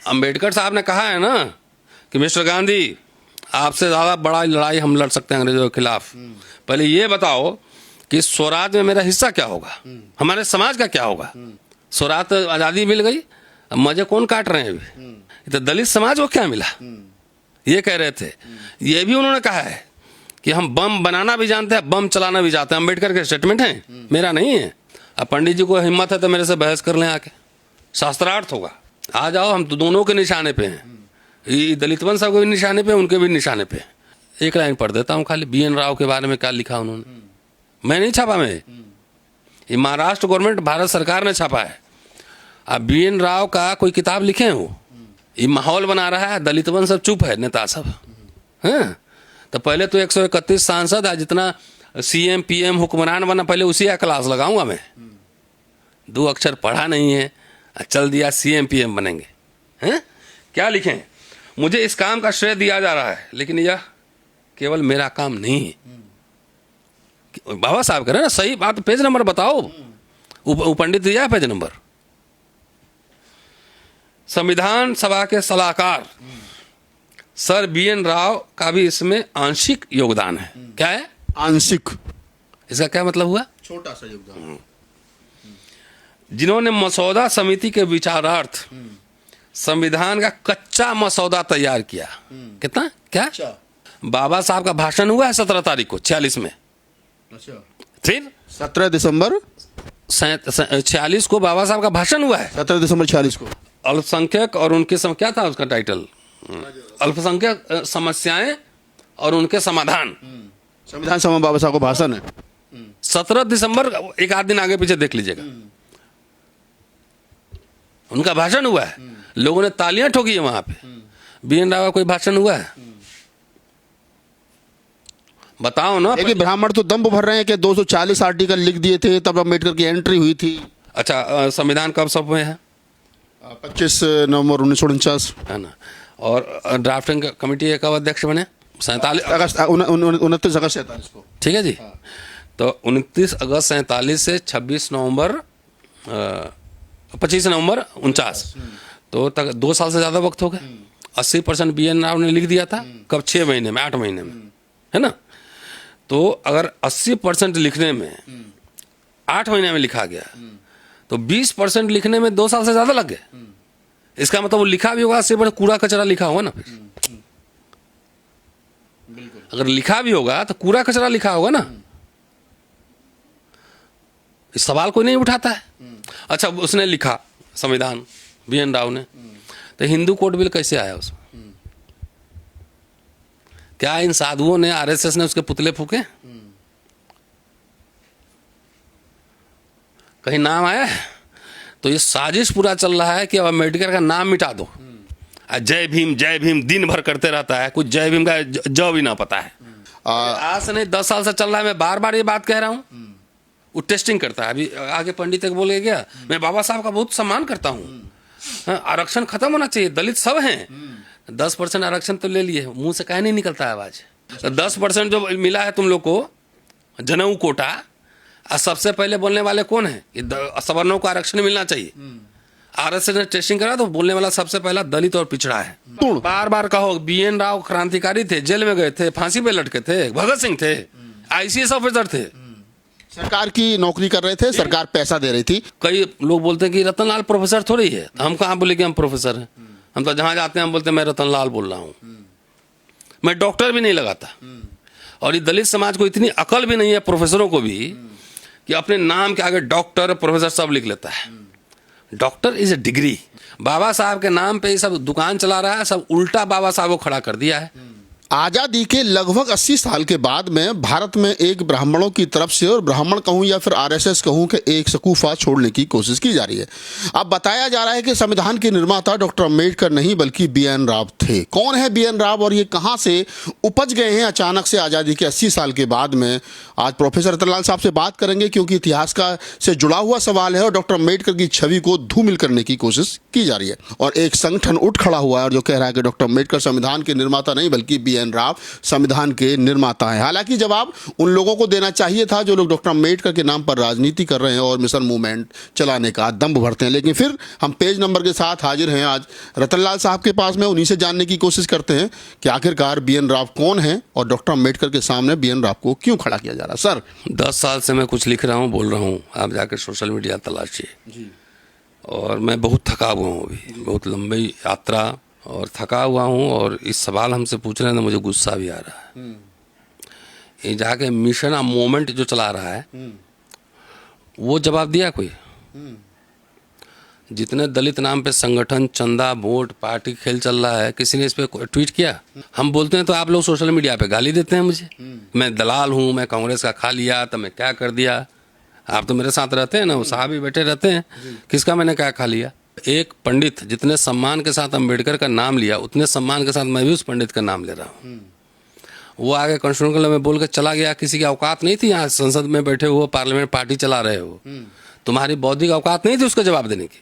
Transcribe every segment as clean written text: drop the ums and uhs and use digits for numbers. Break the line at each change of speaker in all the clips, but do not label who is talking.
अम्बेडकर साहब ने कहा है ना कि मिस्टर गांधी, आपसे ज़्यादा बड़ा लड़ाई हम लड़ सकते हैं अंग्रेजों के खिलाफ। पहले ये बताओ कि स्वराज में मेरा हिस्सा क्या होगा, हमारे समाज का क्या होगा। स्वराज तो आज़ादी मिल गई, अब मजे कौन काट रहे हैं अभी, तो दलित समाज को क्या मिला, ये कह रहे थे। ये भी उन्होंने कहा है कि हम बम बनाना भी जानते हैं, बम चलाना भी जानते हैं। अम्बेडकर के स्टेटमेंट है, मेरा नहीं है। अब पंडित जी को हिम्मत है तो मेरे से बहस कर लें आके, शास्त्रार्थ होगा। आ जाओ, हम तो दोनों के निशाने पे हैं, ये दलित वंश साहब के भी निशाने पे, उनके भी निशाने पे। एक लाइन पढ़ देता हूँ खाली, BN राव के बारे में क्या लिखा उन्होंने। मैं नहीं छापा, मैं, ये महाराष्ट्र गवर्नमेंट, भारत सरकार ने छापा है। अब BN राव का कोई किताब लिखे हैं वो, ये माहौल बना रहा है, दलित वंश सब चुप है, नेता सब हैं। तो पहले तो 131 सांसद है, जितना CM PM हुक्मरान बना, पहले उसी का क्लास लगाऊंगा मैं। 2 अक्षर पढ़ा नहीं है, चल दिया CM PM बनेंगे, हैं। क्या लिखें, मुझे इस काम का श्रेय दिया जा रहा है, लेकिन यह केवल मेरा काम नहीं है। बाबा साहब कह रहे हैं ना, सही बात, पेज नंबर बताओ। पंडित दिया पेज नंबर। संविधान सभा के सलाहकार सर BN राव का भी इसमें आंशिक योगदान है। क्या है
आंशिक?
इसका क्या मतलब हुआ?
छोटा सा योगदान।
जिन्होंने मसौदा समिति के विचारार्थ संविधान का कच्चा मसौदा तैयार किया। कितना क्या? बाबा साहब का भाषण हुआ है 17 तारीख को 46 में।
अच्छा।
फिर
17 दिसंबर
46 को बाबा साहब का भाषण हुआ है।
17 दिसंबर 46 को।
अल्पसंख्यक और उनके क्या था उसका टाइटल? अल्पसंख्यक समस्याएं और उनके समाधान।
संविधान सभा में बाबा साहब का भाषण है
17 दिसंबर, एक आध दिन आगे पीछे देख लीजिएगा, उनका भाषण हुआ है। लोगों ने तालियां ठोकी है वहां पे। BN राव का कोई भाषण हुआ है? बताओ ना।
लेकिन ब्राह्मण तो दम भर रहे हैं कि 240 आर्टिकल लिख दिए थे, तब अम्बेडकर की एंट्री हुई थी।
अच्छा, संविधान कब सब में है?
25 नवंबर 1949
है ना। और ड्राफ्टिंग कमेटी कब अध्यक्ष बने?
29 अगस्त 47 को।
ठीक है जी। तो 29 अगस्त 47 से 25 नवंबर 49, तो तक 2 साल से ज़्यादा वक्त हो गए। 80% BN राव ने लिख दिया था। कब? 6 महीने में, 8 महीने में, है ना। तो अगर 80% लिखने में 8 महीने में लिखा गया, तो 20% लिखने में 2 साल से ज़्यादा लग गए। इसका मतलब वो लिखा भी होगा, 80% कूड़ा कचरा लिखा होगा ना। फिर अगर लिखा भी होगा तो कूड़ा कचरा लिखा होगा ना। इस सवाल कोई नहीं उठाता है। अच्छा, उसने लिखा संविधान, BN राव ने, तो हिंदू कोड बिल कैसे आया उसमें? क्या इन साधुओं ने, RSS ने उसके पुतले फूके? कहीं नाम आया है? तो ये साजिश पूरा चल रहा है कि अब अम्बेडकर का नाम मिटा दो। जय भीम दिन भर करते रहता है, कुछ जय भीम का ज भी ना पता है। आज से नहीं, 10 साल से चल रहा है। मैं बार बार ये बात कह रहा हूँ। वो टेस्टिंग करता है। अभी आगे पंडित तक बोल गया, मैं बाबा साहब का बहुत सम्मान करता हूँ। आरक्षण खत्म होना चाहिए, दलित सब हैं। 10% आरक्षण तो ले लिए, मुंह से कहीं नहीं निकलता है आवाज। 10% जो मिला है तुम लोग को, जनेऊ कोटा, सबसे पहले बोलने वाले कौन है? सवर्णों को आरक्षण मिलना चाहिए। RSS ने टेस्टिंग करा तो बोलने वाला सबसे पहला दलित और पिछड़ा है। बार बार कहो, BN राव क्रांतिकारी थे, जेल में गए थे, फांसी पे लटके थे, भगत सिंह थे, ICS ऑफिसर थे,
सरकार की नौकरी कर रहे थे, सरकार पैसा दे रही थी।
कई लोग बोलते हैं कि रतनलाल प्रोफेसर थोड़ी है। हम कहाँ बोले कि हम प्रोफेसर हैं? हम तो जहाँ जाते हैं हम बोलते हैं मैं रतनलाल बोल रहा हूँ। मैं डॉक्टर भी नहीं लगाता। और ये दलित समाज को इतनी अकल भी नहीं है, प्रोफेसरों को भी, कि अपने नाम के आगे डॉक्टर प्रोफेसर सब लिख लेता है। Doctor is a degree. Baba Saheb के नाम पे ये सब दुकान चला रहा है, सब उल्टा बाबा साहब को खड़ा कर दिया है।
आज़ादी के लगभग 80 साल के बाद में भारत में एक ब्राह्मणों की तरफ से, और ब्राह्मण कहूं या फिर RSS कहूं, कि एक शकूफा छोड़ने की कोशिश की जा रही है। अब बताया जा रहा है कि संविधान के निर्माता डॉक्टर अम्बेडकर नहीं बल्कि BN राव थे। कौन है BN राव और ये कहां से उपज गए हैं अचानक से आज़ादी के 80 साल के बाद में? आज प्रोफेसर रतनलाल साहब से बात करेंगे, क्योंकि इतिहास का से जुड़ा हुआ सवाल है और डॉक्टर अम्बेडकर की छवि को धूमिल करने की कोशिश की जा रही है। और एक संगठन उठ खड़ा हुआ है और जो कह रहा है कि डॉक्टर अम्बेडकर संविधान के निर्माता नहीं बल्कि BN राव संविधान के निर्माता हैं। हालांकि जवाब उन लोगों को देना चाहिए था जो लोग डॉक्टर अम्बेडकर के नाम पर राजनीति कर रहे हैं और मिशन मूवमेंट चलाने का दंभ भरते हैं। लेकिन फिर हम पेज नंबर के साथ हाजिर हैं आज रतनलाल साहब के पास में, उन्हीं से जानने की कोशिश करते हैं कि आखिरकार BN राव कौन है और डॉक्टर अम्बेडकर के सामने BN राव को क्यों खड़ा किया जा रहा है। सर
10 साल से मैं कुछ लिख रहा हूँ, बोल रहा हूँ, आप जाकर सोशल मीडिया तलाशिए। और मैं बहुत थका हुआ हूँ, अभी बहुत लंबी यात्रा और थका हुआ हूँ। और इस सवाल हमसे पूछ रहे हैं तो मुझे गुस्सा भी आ रहा है। ये जाके मिशन मूवमेंट जो चला रहा है वो जवाब दिया कोई? जितने दलित नाम पे संगठन, चंदा, वोट, पार्टी खेल चल रहा है, किसी ने इस पे ट्वीट किया? हम बोलते हैं तो आप लोग सोशल मीडिया पे गाली देते हैं मुझे, मैं दलाल हूँ, मैं कांग्रेस का खा लिया तो मैं क्या कर दिया। आप तो मेरे साथ रहते हैं ना, वो साहब भी बैठे रहते हैं, किसका मैंने क्या खा लिया। एक पंडित जितने सम्मान के साथ अम्बेडकर का नाम लिया उतने सम्मान के साथ मैं भी उस पंडित का नाम ले रहा हूँ। वो आगे कॉन्स्टिट्यूशन क्लब में बोल के चला गया, किसी की औकात नहीं थी, यहाँ संसद में बैठे हो, पार्लियामेंट पार्टी चला रहे हो, तुम्हारी बौद्धिक औकात नहीं थी उसका जवाब देने की।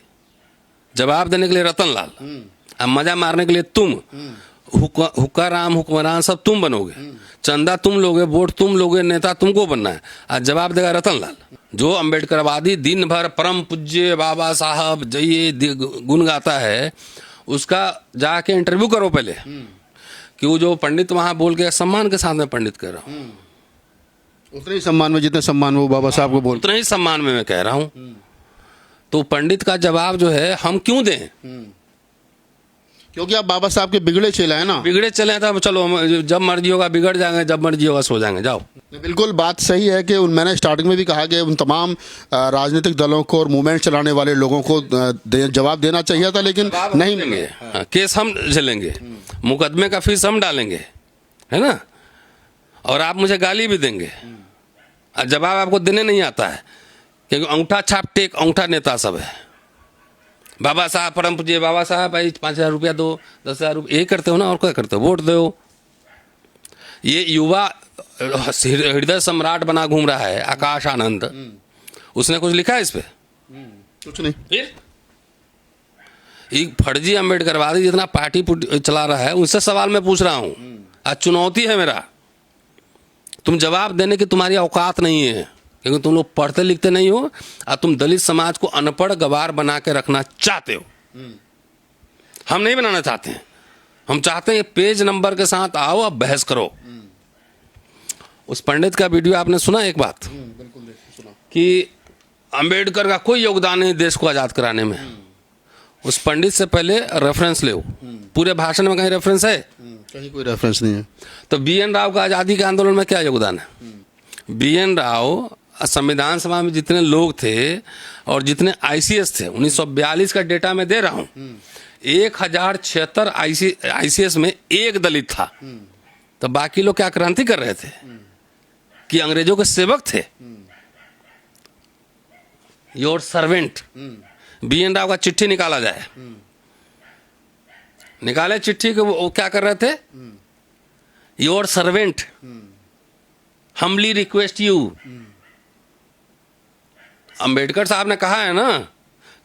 जवाब देने के लिए रतनलाल, अब मजा मारने के लिए तुम, हुक्काराम, हुक्मरान सब तुम बनोगे, चंदा तुम लोगे, वोट तुम लोगे, नेता तुमको बनना है। आज जवाब देगा रतनलाल, जो अम्बेडकरवादी दिन भर परम पूज्य बाबा साहब जय गुण गाता है, उसका जाके इंटरव्यू करो पहले कि वो जो पंडित वहां बोल के सम्मान के साथ में पंडित कह रहा हूँ,
उतने ही सम्मान में जितने सम्मान वो बाबा साहब को बोल,
उतने ही सम्मान में मैं कह रहा हूँ। तो पंडित का जवाब जो है हम क्यों दें?
क्योंकि आप बाबा साहब के बिगड़े चेला है ना।
बिगड़े चले तो चलो, जब मर्जी होगा बिगड़ जाएंगे, जब मर्जी होगा सो जाएंगे, जाओ।
बिल्कुल बात सही है कि मैंने स्टार्टिंग में भी कहा कि उन तमाम राजनीतिक दलों को और मूवमेंट चलाने वाले लोगों को जवाब देना चाहिए था, लेकिन नहीं
देंगे। केस हम झेलेंगे, मुकदमे का फीस हम डालेंगे, है ना, और आप मुझे गाली भी देंगे। जवाब आपको देने नहीं आता है क्योंकि अंगूठा छाप टेक अंगूठा नेता सब है। बाबा साहब परम पूज्य बाबा साहब, भाई 5,000 रुपया दो, 10,000 रुपये, ये करते हो ना, और क्या करते हो? वोट दो। ये युवा हृदय सम्राट बना घूम रहा है आकाश आनंद, उसने कुछ लिखा है इस पे?
कुछ नहीं।
फिर एक फर्जी अम्बेडकरवादी जितना पार्टी चला रहा है उनसे सवाल मैं पूछ रहा हूँ। आज चुनौती है मेरा, तुम जवाब देने की तुम्हारी औकात नहीं है क्योंकि तुम लोग पढ़ते लिखते नहीं हो और तुम दलित समाज को अनपढ़ गवार बना के रखना चाहते हो। हम नहीं बनाना चाहते हैं, हम चाहते हैं पेज नंबर के साथ आओ, अब बहस करो। उस पंडित का वीडियो आपने सुना एक बात?
बिल्कुल सुना
कि अंबेडकर का कोई योगदान नहीं देश को आजाद कराने में। उस पंडित से पहले रेफरेंस ले, पूरे भाषण में कहीं रेफरेंस है?
कहीं कोई रेफरेंस नहीं है।
तो BN राव का आज़ादी के आंदोलन में क्या योगदान है? BN राव संविधान सभा में जितने लोग थे और जितने ICS थे, 1942 का डेटा मैं दे रहा हूँ, 1076 ICS में एक दलित था। तो बाकी लोग क्या क्रांति कर रहे थे कि अंग्रेजों के सेवक थे? Your servant. BN राव का चिट्ठी निकाला जाए, निकाले चिट्ठी को, वो क्या कर रहे थे? Your servant, humbly request you. Ambedkar साहब ने कहा है ना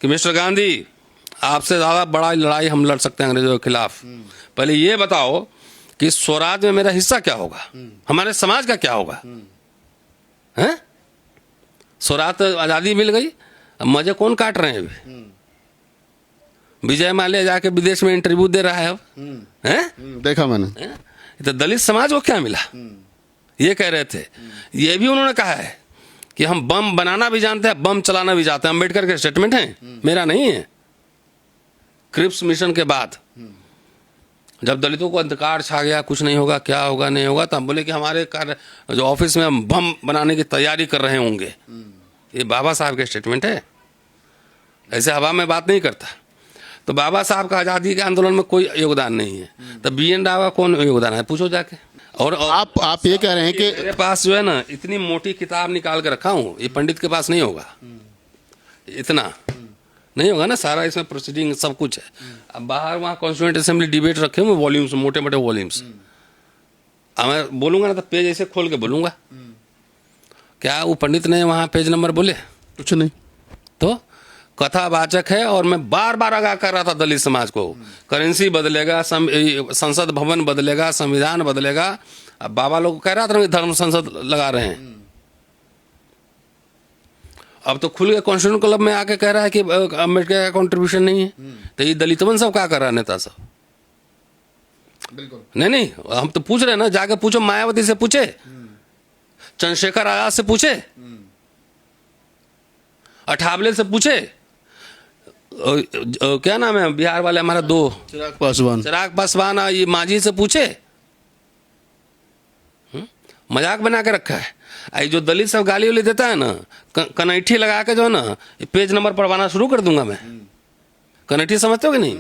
कि मिस्टर गांधी, आपसे ज्यादा बड़ा लड़ाई हम लड़ सकते हैं अंग्रेजों के खिलाफ। पहले ये बताओ कि स्वराज में मेरा हिस्सा क्या होगा, हमारे समाज का क्या होगा? हैं? स्वराज तो आजादी मिल गई, अब मजे कौन काट रहे हैं अभी? विजय माल्या जाके विदेश में इंटरव्यू दे रहा है अब, हैं?
देखा मैंने।
तो दलित समाज को क्या मिला? ये कह रहे थे। ये भी उन्होंने कहा है कि हम बम बनाना भी जानते हैं, बम चलाना भी जानते हैं। अम्बेडकर के स्टेटमेंट है, मेरा नहीं है। क्रिप्स मिशन के बाद जब दलितों को अंधकार छा गया, कुछ नहीं होगा, क्या होगा नहीं होगा, तो हम बोले कि हमारे कार्य जो ऑफिस में हम बम बनाने की तैयारी कर रहे होंगे। ये बाबा साहब के स्टेटमेंट है, ऐसे हवा में बात नहीं करता। तो बाबा साहब का आज़ादी के आंदोलन में कोई योगदान नहीं है, तो BN राव का कौन योगदान है? पूछो जाके। और
आप ये कह रहे हैं कि
मेरे पास जो है ना, इतनी मोटी किताब निकाल के रखा हूँ, ये पंडित के पास नहीं होगा, इतना नहीं होगा ना, सारा इसमें प्रोसीडिंग सब कुछ है। अब बाहर वहाँ कॉन्स्टिट्यूएंट असेंबली डिबेट रखे हुए वॉल्यूम्स, मोटे मोटे वॉल्यूम्स। अब मैं बोलूंगा ना तो पेज ऐसे खोल के बोलूंगा। क्या वो पंडित ने वहाँ पेज नंबर बोले?
कुछ नहीं।
तो कथावाचक है। और मैं बार बार आगाह कर रहा था दलित समाज को, करेंसी बदलेगा, संसद भवन बदलेगा, संविधान बदलेगा। अब बाबा लोग कह रहा था कि धर्म संसद लगा रहे हैं, अब तो खुल के कॉन्स्टिट्यूशन क्लब में आके कह रहा है कि अम्बेडकर का कंट्रीब्यूशन नहीं है। तो ये दलितवन सब क्या कर रहा है, नेता सब?
बिल्कुल
नहीं, हम तो पूछ रहे हैं ना, जाके पूछो, मायावती से पूछे, चंद्रशेखर आजाद से पूछे, अठावले से पूछे, क्या नाम है बिहार वाले हमारा दो, चिराग पासवान, ये मांझी से पूछे। मजाक बना के रखा है। आई जो दलित सब गाली वाली देता है ना, कनैठी लगा के जो है ना, पेज नंबर पढ़वाना शुरू कर दूंगा मैं। कनैठी समझते हो कि नहीं?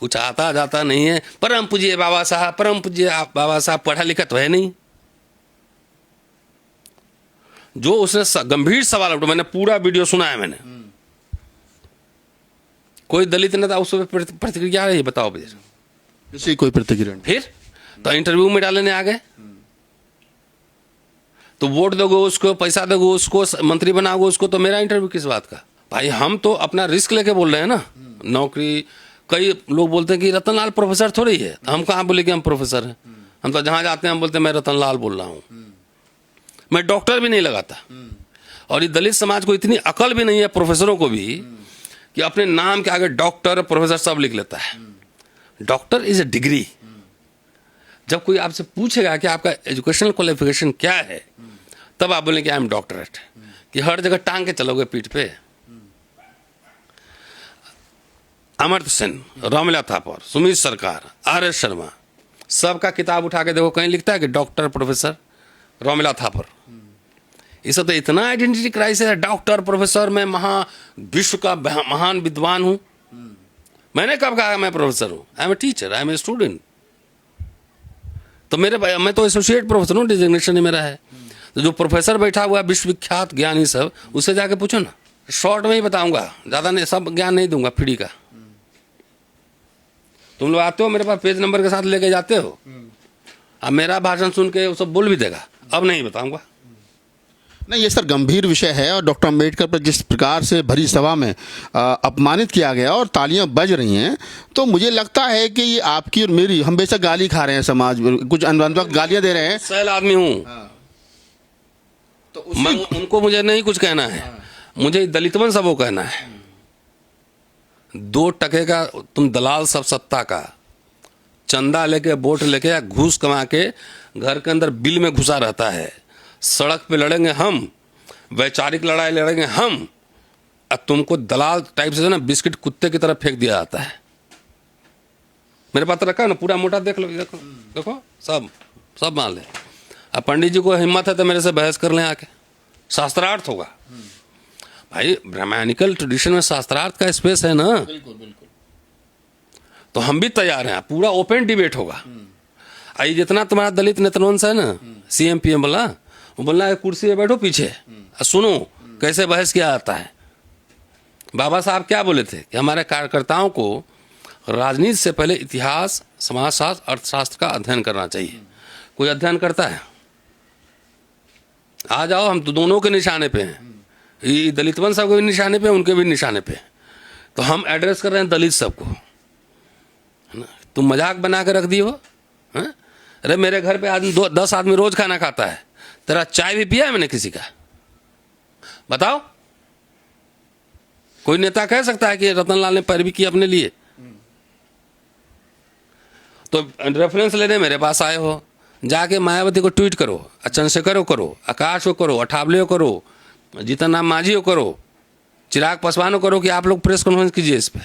कुछ आता जाता नहीं है। परम पूज्य बाबा साहब, परम पूज्य बाबा साहब, पढ़ा लिखा तो है नहीं। जो उसने गंभीर सवाल उठा, मैंने पूरा वीडियो सुना है मैंने। कोई दलित नेता उस पर प्रतिक्रिया है, बताओ भैया।
किसी कोई प्रतिक्रिया नहीं।
फिर तो इंटरव्यू में डालने आ गए। तो वोट दोगे उसको, पैसा दोगे उसको, मंत्री बनाओगे उसको, तो मेरा इंटरव्यू किस बात का? भाई हम तो अपना रिस्क लेके बोल रहे हैं ना। नौकरी, कई लोग बोलते हैं कि रतनलाल प्रोफेसर थोड़ी है, तो हम कहाँ बोले कि हम प्रोफेसर हैं? हम तो जहाँ जाते हैं हम बोलते हैं मैं रतनलाल बोल रहा हूँ, मैं डॉक्टर भी नहीं लगाता। और ये दलित समाज को इतनी अकल भी नहीं है, प्रोफेसरों को भी, कि अपने नाम के आगे डॉक्टर प्रोफेसर सब लिख लेता है। Doctor is a degree. जब कोई आपसे पूछेगा कि आपका एजुकेशनल क्वालिफिकेशन क्या है, तब आप बोलेंगे आई एम डॉक्टरेट। कि हर जगह टांग के चलोगे पीठ पे। अमर्त्य सेन, रामलीला थापर, सुमित सरकार, आर.एस. शर्मा, सबका किताब उठा के देखो, कहीं लिखता है कि डॉक्टर प्रोफेसर रामलीला थापर। इसे तो इतना आइडेंटिटी क्राइसिस है, डॉक्टर प्रोफेसर, मैं विश्व का महान विद्वान हूं। मैंने कब कहा मैं प्रोफेसर हूं? I am a teacher, I am a student. तो मैं तो एसोसिएट प्रोफेसर हूं, डिजिग्नेशन ही मेरा है। तो जो प्रोफेसर बैठा हुआ है विश्वविख्यात ज्ञानी सब, उससे जाके पूछो ना। शॉर्ट में ही बताऊंगा, ज़्यादा नहीं, सब ज्ञान नहीं दूंगा फ्री का। तुम लोग आते हो मेरे पास, पेज नंबर के साथ लेके जाते हो, अब मेरा भाषण सुन के वो सब बोल भी देगा। अब नहीं बताऊंगा।
नहीं, ये सर गंभीर विषय है। और डॉक्टर अम्बेडकर पर जिस प्रकार से भरी सभा में अपमानित किया गया और तालियां बज रही हैं, तो मुझे लगता है कि ये आपकी और मेरी, हम बेशक गाली खा रहे हैं, समाज कुछ वक्त गालियां दे रहे हैं,
सैल आदमी हूँ। तो उनको मुझे नहीं कुछ कहना है, मुझे दलितवन सबको कहना है। 2 टके का तुम दलाल सब सत्ता का, चंदा लेके, वोट लेके या घूस कमा के घर के अंदर बिल में घुसा रहता है। सड़क पे लड़ेंगे हम, वैचारिक लड़ाई लड़ेंगे हम, और तुमको दलाल टाइप से ना बिस्किट कुत्ते की तरह फेंक दिया जाता है। मेरे पास रखा है ना पूरा मोटा, देख लो, देखो देखो, सब मान ले। अब पंडित जी को हिम्मत है तो मेरे से बहस कर लें आके, शास्त्रार्थ होगा। भाई ब्राह्मणिकल ट्रेडिशन में शास्त्रार्थ का स्पेस है ना।
बिल्कुल बिल्कुल।
तो हम भी तैयार हैं, पूरा ओपन डिबेट होगा। आई जितना तुम्हारा दलित नेतवंश है ना, सीएम पीएम वाला, वो बोलना है कुर्सी पे बैठो पीछे, सुनो कैसे बहस किया जाता है। बाबा साहब क्या बोले थे कि हमारे कार्यकर्ताओं को राजनीति से पहले इतिहास, समाजशास्त्र, अर्थशास्त्र का अध्ययन करना चाहिए। कोई अध्ययन करता है? आ जाओ, हम तो दोनों के निशाने पे हैं। ये दलितवन सब के भी निशाने पे, उनके भी निशाने पे। तो हम एड्रेस कर रहे हैं दलित सबको, है ना। तुम मजाक बना के रख दिए हो। अरे मेरे घर पे आदमी 10 आदमी रोज खाना खाता है, तेरा चाय भी पिया है मैंने किसी का? बताओ। कोई नेता कह सकता है कि रतनलाल ने पैरवी की अपने लिए? तो रेफरेंस लेने मेरे पास आए हो, जाके मायावती को ट्वीट करो, चंद्रशेखर को करो, आकाश को करो, अठावले को करो, जीतन राम मांझी को करो, चिराग पासवान को करो कि आप लोग प्रेस कॉन्फ्रेंस कीजिए इस पे।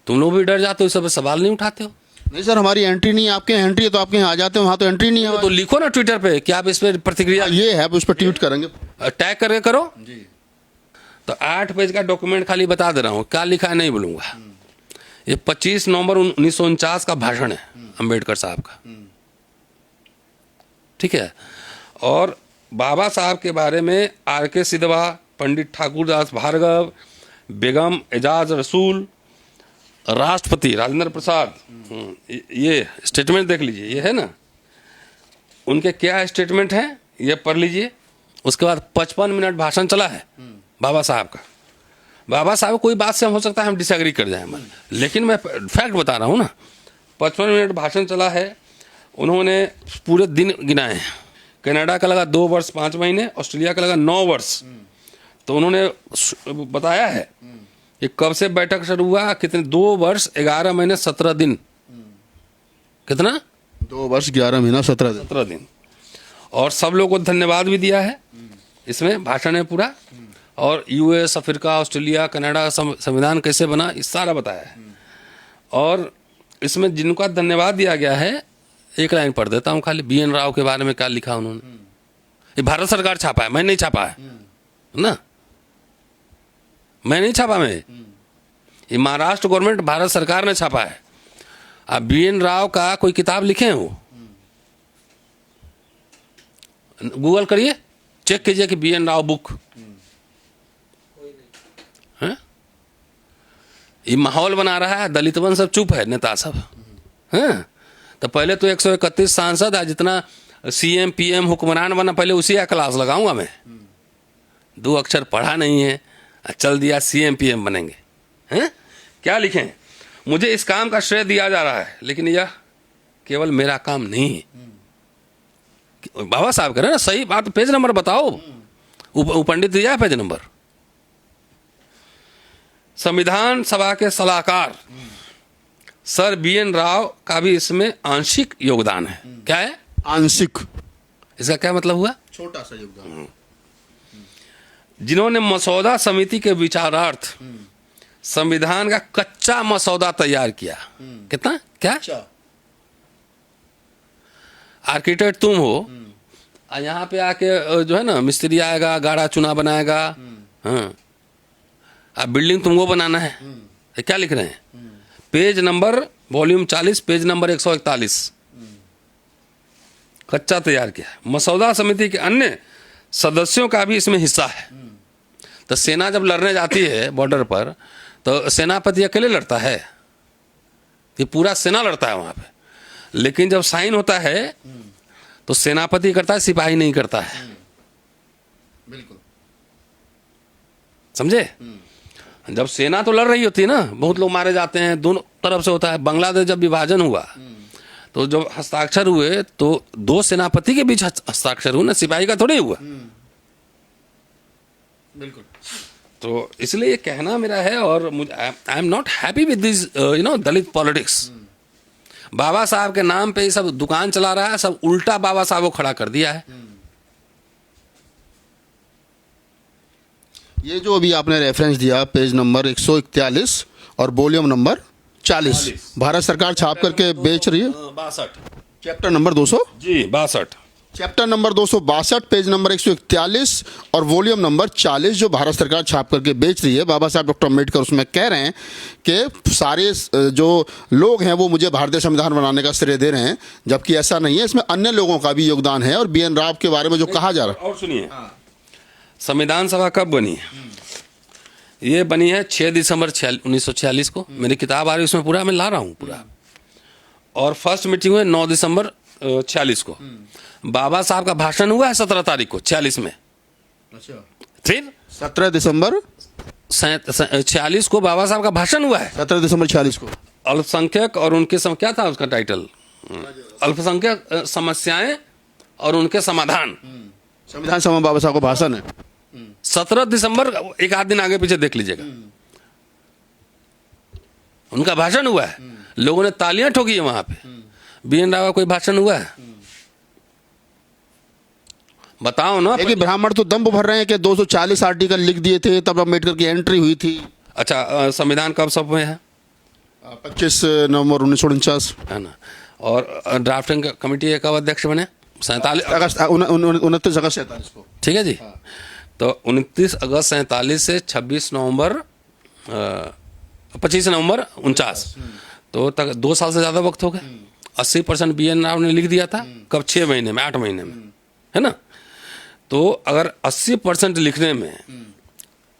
तुम लोग भी डर जाते हो, इस सब सवाल नहीं उठाते हो।
नहीं सर, हमारी एंट्री नहीं है, आपके एंट्री है तो आपके यहाँ आ जाते हो, वहाँ तो एंट्री नहीं है।
तो लिखो ना ट्विटर पे कि आप इस पे प्रतिक्रिया,
ये है, उस पर ट्वीट करेंगे,
टैग करके करो
जी।
तो 8 पेज का डॉक्यूमेंट खाली बता दे रहा हूँ, क्या लिखा है नहीं बोलूंगा। ये 25 नवंबर 1949 का भाषण है अंबेडकर साहब का, ठीक है। और बाबा साहब के बारे में R.K. सिधवा, पंडित ठाकुरदास भार्गव, बेगम एजाज रसूल, राष्ट्रपति राजेंद्र प्रसाद, ये स्टेटमेंट देख लीजिए, ये है ना, उनके क्या स्टेटमेंट है ये पढ़ लीजिए। उसके बाद 55 मिनट भाषण चला है बाबा साहब का। बाबा साहब कोई बात से हो सकता है हम डिसएग्री कर जाए, लेकिन मैं फैक्ट बता रहा हूँ ना। 55 मिनट भाषण चला है, उन्होंने पूरे दिन गिनाए हैं। कनाडा का लगा 2 वर्ष 5 महीने, ऑस्ट्रेलिया का लगा 9 वर्ष। तो उन्होंने बताया है कि कब से बैठक शुरू हुआ, कितने 2 वर्ष 11 महीने 17 दिन। कितना?
2 वर्ष 11 महीना 17
दिन। और सब लोगों को धन्यवाद भी दिया है इसमें भाषण है पूरा। और यूएस, अफ्रीका, ऑस्ट्रेलिया, कनाडा का संविधान कैसे बना, इस सारा बताया है। और इसमें जिनका धन्यवाद दिया गया है, एक लाइन पढ़ देता हूँ खाली। BN राव के बारे में क्या लिखा उन्होंने। ये भारत सरकार छापा है, मैं नहीं छापा है ना, मैं नहीं छापा। मैं ये महाराष्ट्र गवर्नमेंट, भारत सरकार ने छापा है। अब BN राव का कोई किताब लिखे हैं, वो गूगल करिए, चेक कीजिए कि BN राव बुक है। ये माहौल बना रहा है, दलितवन सब चुप है, नेता सब हैं। तो पहले तो 131 सांसद है, जितना CM PM हुक्मरान बना, पहले उसी का क्लास लगाऊंगा मैं। 2 अक्षर पढ़ा नहीं है, चल दिया CM PM बनेंगे हैं। क्या लिखें? मुझे इस काम का श्रेय दिया जा रहा है, लेकिन यह केवल मेरा काम नहीं है, बाबा साहब कह रहे हैं ना। सही बात, पेज नंबर बताओ। पंडित दिया है पेज नंबर। संविधान सभा के सलाहकार सर BN राव का भी इसमें आंशिक योगदान है। क्या है?
आंशिक।
इसका क्या मतलब हुआ?
छोटा सा योगदान।
जिन्होंने मसौदा समिति के विचारार्थ संविधान का कच्चा मसौदा तैयार किया। कितना? क्या? आर्किटेक्ट तुम हो, यहाँ पे आके जो है ना मिस्त्री आएगा, गाढ़ा चुना बनाएगा। हाँ, अब बिल्डिंग तुमको बनाना है। ये क्या लिख रहे हैं? Page number volume 40 page number 141 कच्चा तैयार किया। मसौदा समिति के अन्य सदस्यों का भी इसमें हिस्सा है। तो सेना जब लड़ने जाती है बॉर्डर पर, तो सेनापति अकेले लड़ता है? ये पूरा सेना लड़ता है वहां पे। लेकिन जब साइन होता है तो सेनापति करता है, सिपाही नहीं करता है।
बिल्कुल
समझे? जब सेना तो लड़ रही होती है ना, बहुत लोग मारे जाते हैं, दोनों तरफ से होता है। बांग्लादेश जब विभाजन हुआ तो जब हस्ताक्षर हुए तो 2 सेनापति के बीच हस्ताक्षर हुआ ना, सिपाही का थोड़ी हुआ।
बिल्कुल।
तो इसलिए ये कहना मेरा है, और मुझे I am not happy with this Dalit politics. Baba Saheb के नाम पे ये सब दुकान चला रहा है, सब उल्टा बाबा साहब को खड़ा कर दिया है।
ये जो अभी आपने रेफरेंस दिया, पेज नंबर 141 और वॉल्यूम नंबर 40, भारत सरकार छाप करके बेच रही है।
62
चैप्टर नंबर 200
जी 62
चैप्टर नंबर 262 पेज नंबर 141 और वॉल्यूम नंबर 40 जो भारत सरकार छाप करके बेच रही है। बाबा साहब डॉक्टर अम्बेडकर उसमें कह रहे हैं कि सारे जो लोग हैं वो मुझे भारतीय संविधान बनाने का श्रेय दे रहे हैं, जबकि ऐसा नहीं है। इसमें अन्य लोगों का भी योगदान है। और BN राव के बारे में जो कहा जा रहा है,
और सुनिए, संविधान सभा कब बनी है? ये बनी है 6 दिसंबर 1946 को। मेरी किताब आ रही है, उसमें पूरा मैं ला रहा हूँ पूरा। और फर्स्ट मीटिंग हुई 9 दिसंबर 46 को। बाबा साहब का भाषण हुआ है 17 तारीख को 46 में।
अच्छा।
फिर
17 दिसंबर
46 को बाबा साहब का भाषण हुआ है।
17 दिसंबर 46 को
अल्पसंख्यक और उनके क्या था उसका टाइटल? अल्पसंख्यक समस्याएं और उनके समाधान।
संविधान सभा बाबा साहब का भाषण है
17 दिसंबर, एक आध दिन आगे पीछे देख लीजिएगा। उनका भाषण हुआ है, लोगों ने तालियां ठोकी है वहां पे। BN राव का कोई भाषण हुआ है? बताओ ना।
कि ब्राह्मण तो दम भर रहे हैं कि 240 आर्टिकल लिख दिए थे, तब अम्बेडकर की एंट्री हुई थी।
अच्छा, संविधान कब सब में है?
25 नवंबर 1949
है ना। और ड्राफ्टिंग कमेटी कब अध्यक्ष बने? 29
अगस्त 47 को।
ठीक है जी। तो 29 अगस्त 47 से 25 नवंबर 49 तो तक 2 साल से ज़्यादा वक्त हो गए। 80% BN राव ने लिख दिया था। कब? 6 महीने में, 8 महीने में, है ना। तो अगर 80% लिखने में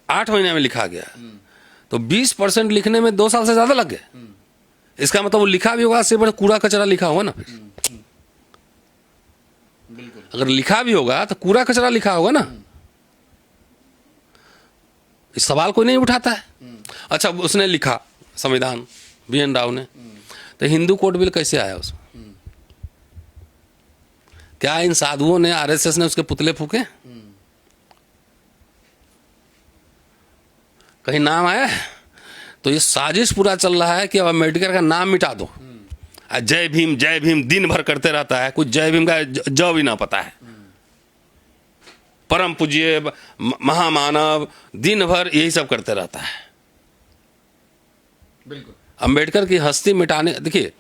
8 महीने में लिखा गया, तो 20% लिखने में 2 साल से ज़्यादा लग गए। इसका मतलब वो लिखा भी होगा, 80% कूड़ा कचरा लिखा होगा ना। फिर अगर लिखा भी होगा तो कूड़ा कचरा लिखा होगा ना, इस सवाल को नहीं उठाता है। अच्छा, उसने लिखा संविधान, BN राव ने, तो हिंदू कोड बिल कैसे आया उसमें? क्या इन साधुओं ने, RSS ने उसके पुतले फूके? कहीं नाम आया है? तो ये साजिश पूरा चल रहा है कि अब अम्बेडकर का नाम मिटा दो। जय भीम दिन भर करते रहता है, कुछ जय भीम का ज भी ना पता है। परम पूज्य महामानव, दिन भर यही सब करते रहता है।
बिल्कुल।
अम्बेडकर की हस्ती मिटाने, देखिए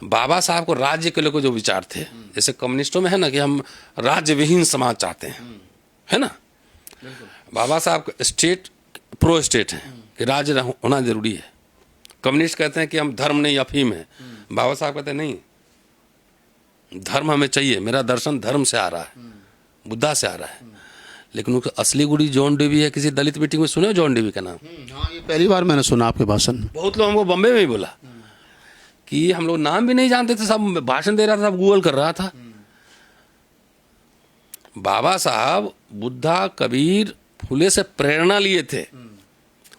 बाबा साहब को राज्य के लिए जो विचार थे, जैसे कम्युनिस्टों में है ना कि हम राज्य विहीन समाज चाहते हैं, है ना। बाबा साहब स्टेट प्रो स्टेट है कि राज्य होना जरूरी है। कम्युनिस्ट कहते हैं कि हम धर्म नहीं अफीम है। बाबा साहब कहते हैं नहीं, धर्म हमें चाहिए, मेरा दर्शन धर्म से आ रहा है, बुद्धा से आ रहा है। लेकिन उसका असली गुरु जॉन डेवी है। किसी दलित मीटिंग में सुने हो जॉन डेवी का नाम?
हाँ, ये पहली बार मैंने सुना आपके भाषण में।
बहुत लोग हमको बम्बे में ही बोला कि हम लोग नाम भी नहीं जानते थे, सब भाषण दे रहा था, सब गूगल कर रहा था। बाबा साहब बुद्धा, कबीर, फुले से प्रेरणा लिए थे।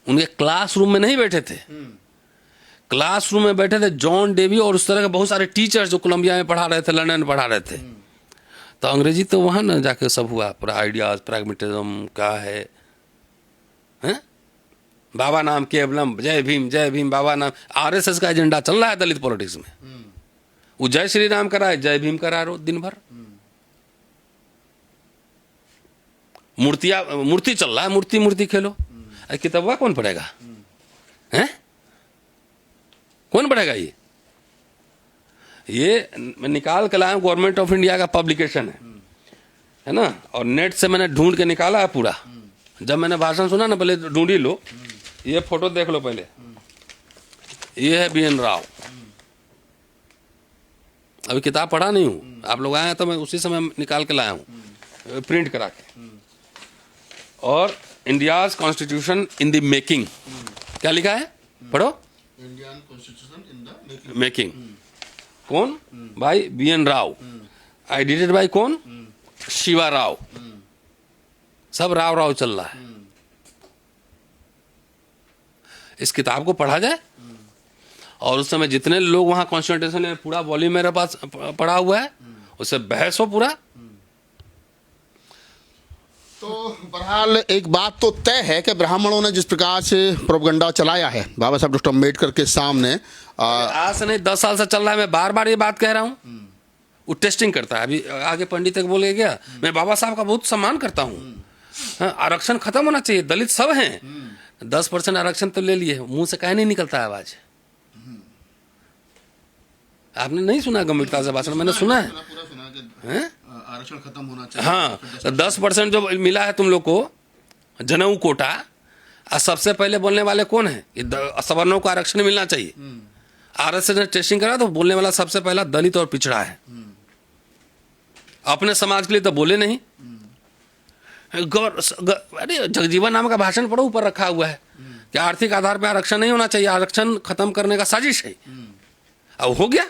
उनके क्लासरूम में नहीं बैठे थे, क्लासरूम में बैठे थे जॉन डेवी और उस तरह के बहुत सारे टीचर्स जो कोलंबिया में पढ़ा रहे थे, लंदन में पढ़ा रहे थे। तो अंग्रेजी तो वहाँ ना जाके सब हुआ, पूरा आइडियाज, प्रैग्मेटिज्म क्या है, हैं? बाबा नाम केवलम, जय भीम बाबा नाम। RSS का एजेंडा चल रहा है दलित पॉलिटिक्स में। वो जय श्री राम करा है, जय भीम करा रो दिन भर। मूर्ति चल रहा है, मूर्ति खेलो। किताबा कौन पढ़ेगा? हैं? कौन पढ़ेगा? ये मैं निकाल के लाया हूं, गवर्नमेंट ऑफ इंडिया का पब्लिकेशन है ना, और नेट से मैंने ढूंढ के निकाला है पूरा। जब मैंने भाषण सुना ना, पहले ढूंढ ही लो, ये फोटो देख लो पहले। ये है BN राव। अभी किताब पढ़ा नहीं हूं, आप लोग आए हैं तो मैं उसी समय निकाल के लाया हूं, प्रिंट करा के। और India's constitution in the making, क्या लिखा है? पढ़ो।
Indian constitution in the
making. कौन? भाई BN राव। एडिटेड बाय कौन? शिवा राव। सब राव चल रहा है। इस किताब को पढ़ा जाए, और उस समय जितने लोग वहां कॉन्स्टिट्यूशन में, पूरा वॉल्यूम मेरे पास पढ़ा हुआ है, उससे बहस हो पूरा।
तो बहरहाल एक बात तो तय है कि ब्राह्मणों ने जिस प्रकार से प्रोपगंडा चलाया है बाबा साहब डॉक्टर अम्बेडकर के सामने,
आज से नहीं 10 साल से चल रहा है। मैं बार बार ये बात कह रहा हूँ। वो टेस्टिंग करता है। अभी आगे पंडित तक बोले गया, मैं बाबा साहब का बहुत सम्मान करता हूँ। आरक्षण खत्म होना चाहिए, दलित सब हैं। 10% आरक्षण तो ले लिए, मुंह से कहीं नहीं निकलता है आवाज। आपने नहीं सुना गंभीरता से भाषण? मैंने सुना है।
आरक्षण खत्म होना चाहिए।
हाँ, 10% जो मिला है तुम लोग को, जनेऊ कोटा, सबसे पहले बोलने वाले कौन है? सवर्णों को आरक्षण मिलना चाहिए। RSS ने टेस्टिंग करा तो बोलने वाला सबसे पहला दलित और पिछड़ा है। अपने समाज के लिए तो बोले नहीं। अरे जगजीवन नाम का भाषण पढ़ो, ऊपर रखा हुआ है कि आर्थिक आधार पर आरक्षण नहीं होना चाहिए, आरक्षण खत्म करने का साजिश है। अब हो गया।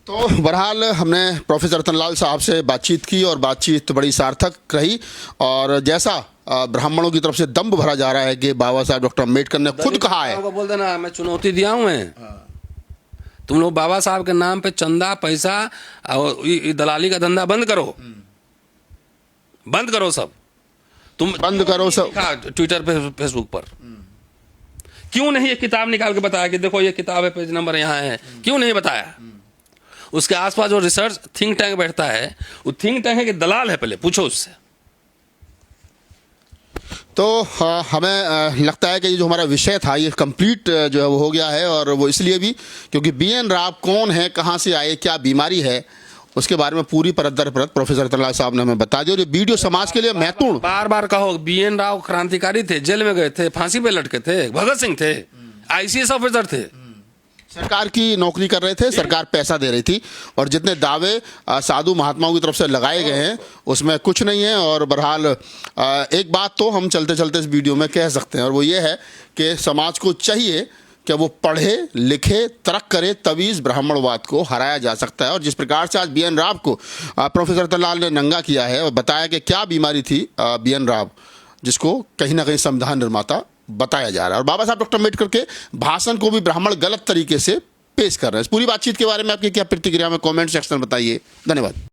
तो बहरहाल हमने प्रोफेसर रतनलाल साहब से बातचीत की और बातचीत बड़ी सार्थक रही। और जैसा ब्राह्मणों की तरफ से दम्भ भरा जा रहा है कि बाबा साहब डॉक्टर अम्बेडकर ने खुद कहा है,
बोल देना मैं चुनौती दिया हूं मैं। तुम लोग बाबा साहब के नाम पे चंदा पैसा और दलाली का धंधा बंद करो, बंद करो सब। तुम
बंद करो सब।
ट्विटर पे, फेसबुक पर क्यों नहीं ये किताब निकाल के बताया कि देखो ये किताब है, पेज नंबर यहाँ है? क्यों नहीं बताया? उसके आसपास जो रिसर्च थिंक टैंक बैठता है, वो थिंक टैंक है कि दलाल है? पहले पूछो उससे।
तो हमें लगता है कि ये जो हमारा विषय था ये कंप्लीट जो है वो हो गया है। और वो इसलिए भी क्योंकि BN राव कौन है, कहाँ से आए, क्या बीमारी है, उसके बारे में पूरी परत दर परत प्रोफेसर रतनलाल साहब ने हमें बता दिया। और ये वीडियो समाज के लिए महत्वपूर्ण।
बार बार कहो, BN राव क्रांतिकारी थे, जेल में गए थे, फांसी पे लटके थे, भगत सिंह थे, ICS ऑफिसर थे,
सरकार की नौकरी कर रहे थे, सरकार पैसा दे रही थी। और जितने दावे साधु महात्माओं की तरफ से लगाए गए हैं उसमें कुछ नहीं है। और बहरहाल एक बात तो हम चलते चलते इस वीडियो में कह सकते हैं, और वो ये है कि समाज को चाहिए कि कि वो पढ़े लिखे तर्क करे, तभी इस ब्राह्मणवाद को हराया जा सकता है। और जिस प्रकार से आज बी.एन. राव को प्रोफेसर रतनलाल ने नंगा किया है और बताया कि क्या बीमारी थी बी.एन. राव, जिसको कहीं ना कहीं संविधान निर्माता बताया जा रहा है। और बाबा साहब डॉक्टर अम्बेडकर के भाषण को भी ब्राह्मण गलत तरीके से पेश कर रहे हैं। इस पूरी बातचीत के बारे में आपकी क्या प्रतिक्रिया में कमेंट सेक्शन में बताइए। धन्यवाद।